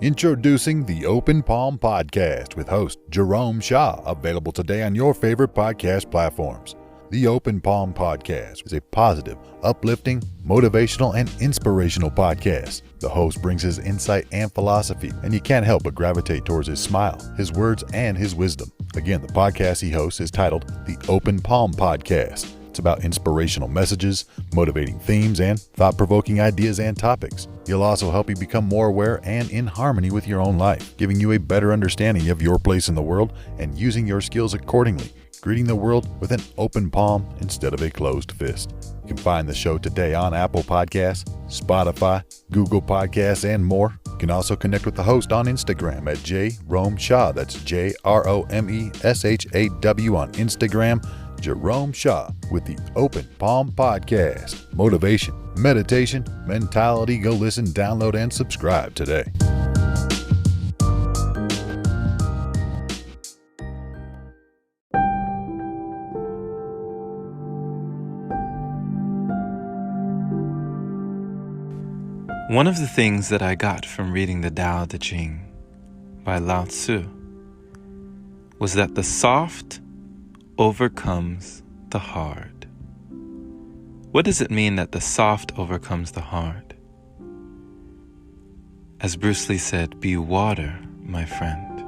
Introducing the Open Palm Podcast with host Jerome Shaw, available today on your favorite podcast platforms. The Open Palm Podcast is a positive, uplifting, motivational, and inspirational podcast. The host brings his insight and philosophy, and you can't help but gravitate towards his smile, his words, and his wisdom. Again, the podcast he hosts is titled The Open Palm Podcast. It's about inspirational messages, motivating themes, and thought-provoking ideas and topics. He'll also help you become more aware and in harmony with your own life, giving you a better understanding of your place in the world and using your skills accordingly, greeting the world with an open palm instead of a closed fist. You can find the show today on Apple Podcasts, Spotify, Google Podcasts, and more. You can also connect with the host on Instagram at Jerome Shaw. That's JROMESHAW on Instagram. Jerome Shaw with the Open Palm Podcast. Motivation, meditation, mentality. Go listen, download, and subscribe today. One of the things that I got from reading the Tao Te Ching by Lao Tzu was that the soft overcomes the hard. What does it mean that the soft overcomes the hard? As Bruce Lee said, be water, my friend.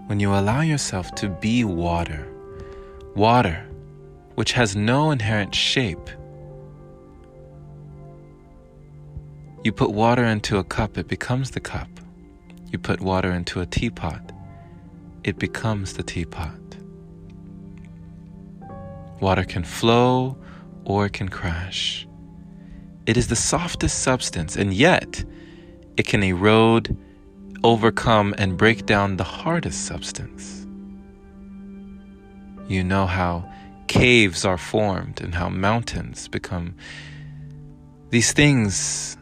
When you allow yourself to be water, water which has no inherent shape, you put water into a cup, it becomes the cup. You put water into a teapot, it becomes the teapot. Water can flow or it can crash. It is the softest substance, and yet it can erode, overcome, and break down the hardest substance. You know how caves are formed and how mountains become. These things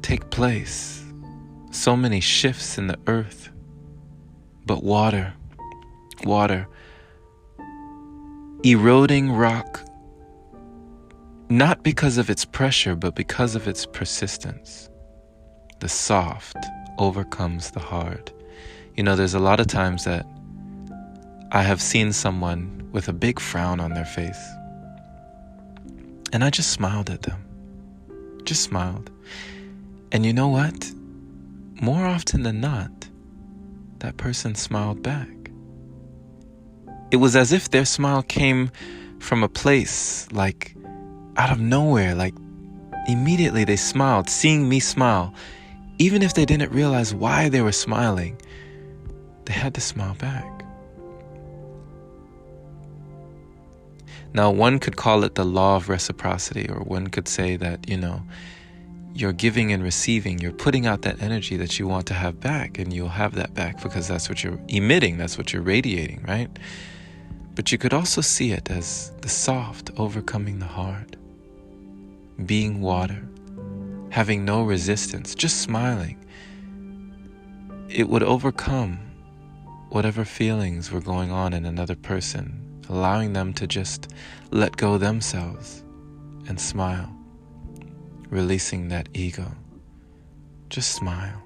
take place. So many shifts in the earth. But water, eroding rock, not because of its pressure, but because of its persistence. The soft overcomes the hard. You know, there's a lot of times that I have seen someone with a big frown on their face, and I just smiled at them. Just smiled. And you know what? More often than not, that person smiled back. It was as if their smile came from a place, like out of nowhere, like immediately they smiled, seeing me smile. Even if they didn't realize why they were smiling, they had to smile back. Now, one could call it the law of reciprocity, or one could say that, you're giving and receiving, you're putting out that energy that you want to have back, and you'll have that back because that's what you're emitting, that's what you're radiating, right? But you could also see it as the soft overcoming the hard. Being water, having no resistance, just smiling. It would overcome whatever feelings were going on in another person, allowing them to just let go themselves and smile, releasing that ego. Just smile.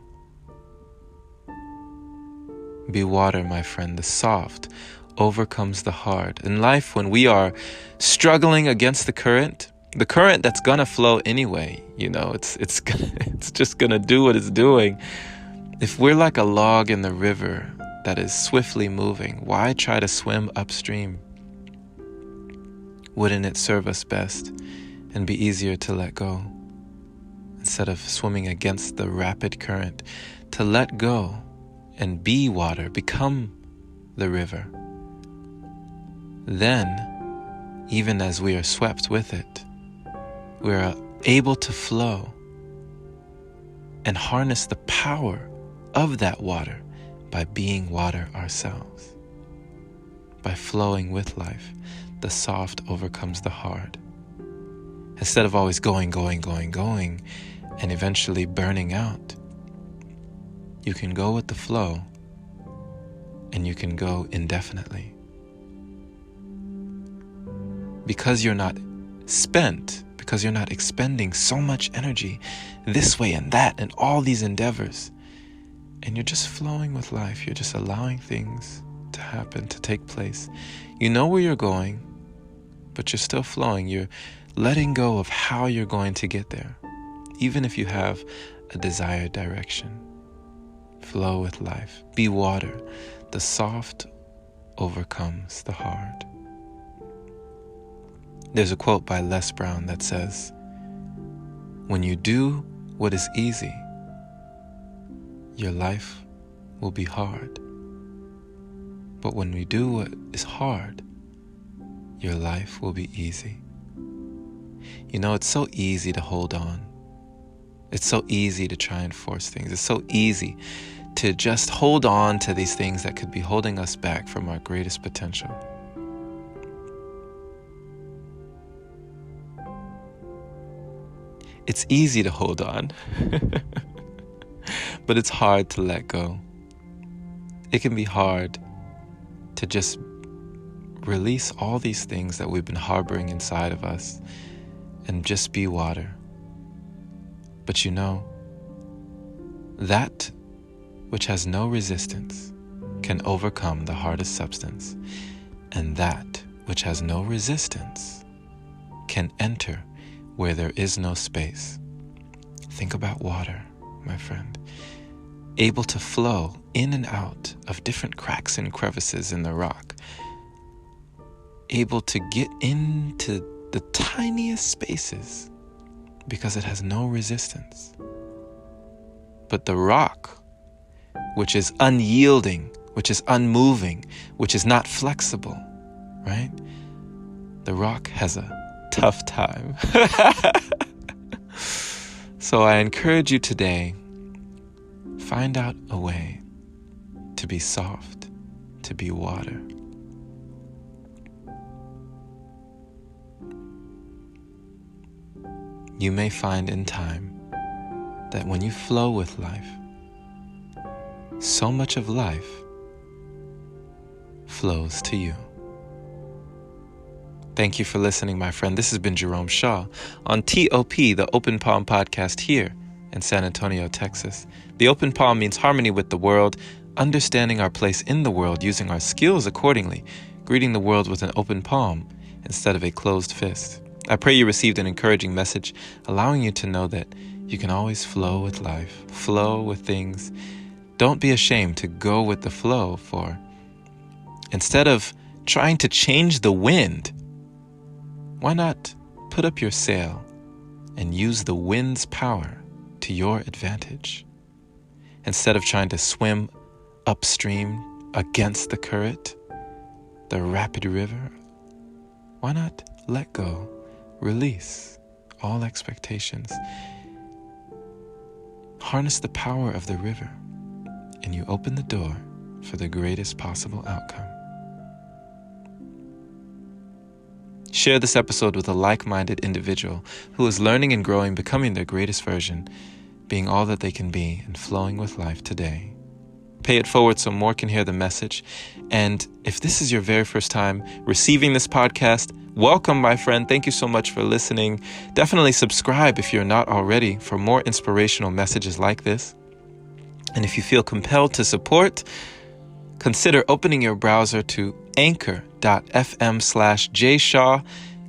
Be water, my friend. The soft overcomes the hard. In life, when we are struggling against the current that's gonna flow anyway, it's just gonna do what it's doing. If we're like a log in the river that is swiftly moving, why try to swim upstream? Wouldn't it serve us best and be easier to let go? Instead of swimming against the rapid current, to let go and be water, become the river. Then, even as we are swept with it, we are able to flow and harness the power of that water by being water ourselves. By flowing with life, the soft overcomes the hard. Instead of always going, and eventually burning out, you can go with the flow, and you can go indefinitely. Because you're not spent, because you're not expending so much energy this way and that and all these endeavors. And you're just flowing with life. You're just allowing things to happen, to take place. You know where you're going, but you're still flowing. You're letting go of how you're going to get there, even if you have a desired direction. Flow with life. Be water. The soft overcomes the hard. There's a quote by Les Brown that says, "When you do what is easy, your life will be hard. But when we do what is hard, your life will be easy." You know, it's so easy to hold on. It's so easy to try and force things. It's so easy to just hold on to these things that could be holding us back from our greatest potential. It's easy to hold on, but it's hard to let go. It can be hard to just release all these things that we've been harboring inside of us and just be water. But you know, that which has no resistance can overcome the hardest substance, and that which has no resistance can enter where there is no space. Think about water, my friend, able to flow in and out of different cracks and crevices in the rock, able to get into the tiniest spaces because it has no resistance. But the rock, which is unyielding, which is unmoving, which is not flexible, right? The rock has a tough time. So I encourage you today, find out a way to be soft, to be water. You may find in time that when you flow with life, so much of life flows to you. Thank you for listening, my friend. This has been Jerome Shaw on TOP, the Open Palm Podcast here in San Antonio, Texas. The open palm means harmony with the world, understanding our place in the world, using our skills accordingly, greeting the world with an open palm instead of a closed fist. I pray you received an encouraging message, allowing you to know that you can always flow with life, flow with things. Don't be ashamed to go with the flow, for instead of trying to change the wind, why not put up your sail and use the wind's power to your advantage? Instead of trying to swim upstream against the current, the rapid river, why not let go, release all expectations, harness the power of the river, and you open the door for the greatest possible outcome. Share this episode with a like-minded individual who is learning and growing, becoming their greatest version, being all that they can be, and flowing with life today. Pay it forward so more can hear the message. And if this is your very first time receiving this podcast, welcome, my friend. Thank you so much for listening. Definitely subscribe if you're not already for more inspirational messages like this. And if you feel compelled to support, consider opening your browser to anchor.fm/jshaw.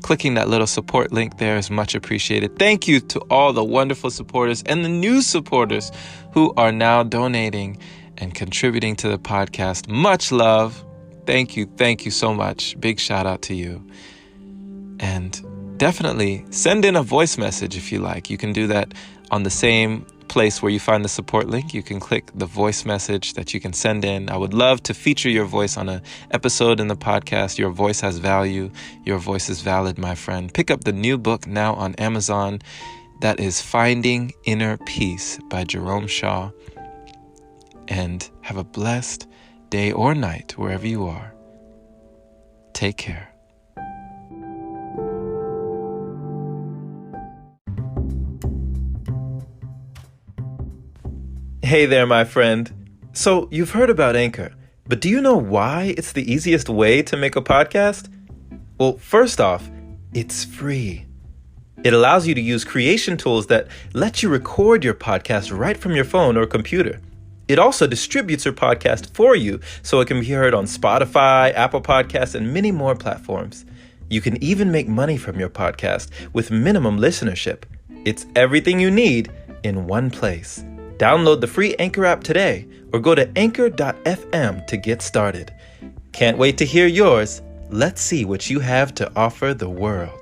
Clicking that little support link there is much appreciated. Thank you to all the wonderful supporters and the new supporters who are now donating and contributing to the podcast. Much love. Thank you so much. Big shout out to you. And definitely send in a voice message if you like. You can do that on the same place where you find the support link. You can click the voice message that you can send in. I would love to feature your voice on an episode in the podcast. Your voice has value. Your voice is valid, my friend. Pick up the new book now on Amazon. That is Finding Inner Peace by Jerome Shaw. And have a blessed day or night wherever you are. Take care. Hey there, my friend. So you've heard about Anchor, but do you know why it's the easiest way to make a podcast? Well, first off, it's free. It allows you to use creation tools that let you record your podcast right from your phone or computer. It also distributes your podcast for you so it can be heard on Spotify, Apple Podcasts, and many more platforms. You can even make money from your podcast with minimum listenership. It's everything you need in one place. Download the free Anchor app today or go to anchor.fm to get started. Can't wait to hear yours. Let's see what you have to offer the world.